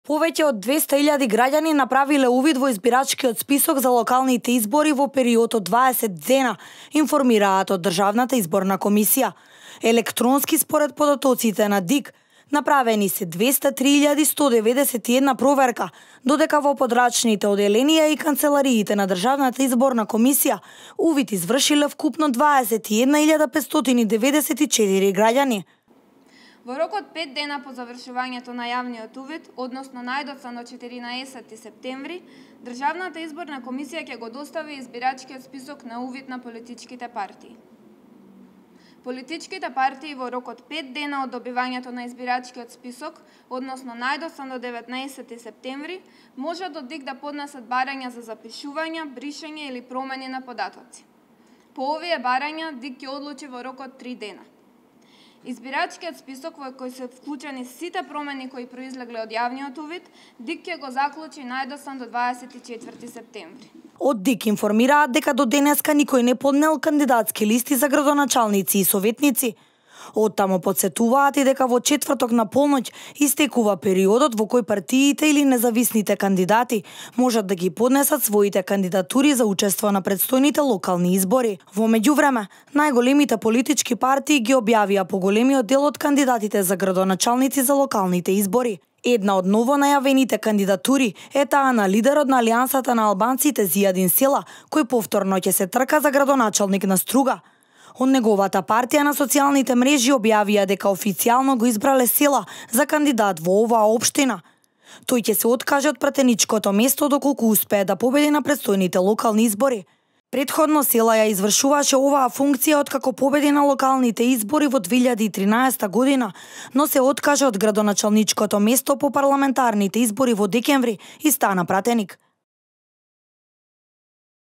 Повеќе од 200.000 граѓани направиле увид во избирачкиот список за локалните избори во период од 20 дена, информираат од Државната изборна комисија. Електронски според податоците на ДИК, направени се 203.191 проверка, додека во подрачните оделенија и канцелариите на Државната изборна комисија увид извршиле вкупно 21.594 граѓани. Во рок од 5 дена по завршувањето на јавниот увид, односно најдоцна до 14 септември, Државната изборна комисија ќе го достави избирачкиот список на увид на политичките партии. Политичките партии во рок од 5 дена од добивањето на избирачкиот список, односно најдоцна до 19 септември, можат до ДИК да поднесат барања за запишување, бришење или промени на податоци. По овие барања ДИК ќе одлучи во рок од 3 дена. Избирачкиот список во кој се вклучени сите промени кои произлегле од јавниот увид, ДИК ќе го заклучи најдоцна до 24 септември. Од ДИК информираат дека до денеска никој не поднел кандидатски листи за градоначалници и советници. Оттаму подсетуваат и дека во четврток на полноќ истекува периодот во кој партиите или независните кандидати можат да ги поднесат своите кандидатури за учество на предстојните локални избори. Во меѓувреме, најголемите политички партии ги објавија поголемиот дел од кандидатите за градоначалници за локалните избори. Една од ново најавените кандидатури е таа на лидерот на Алијансата на албанците Зијадин Села, кој повторно ќе се трка за градоначалник на Струга. Од неговата партија на социјалните мрежи објавија дека официјално го избрале Села за кандидат во оваа општина. Тој ќе се откаже од пратеничкото место доколку успее да победи на предстојните локални избори. Претходно Села ја извршуваше оваа функција откако победи на локалните избори во 2013 година, но се откаже од градоначалничкото место по парламентарните избори во декември и стана пратеник.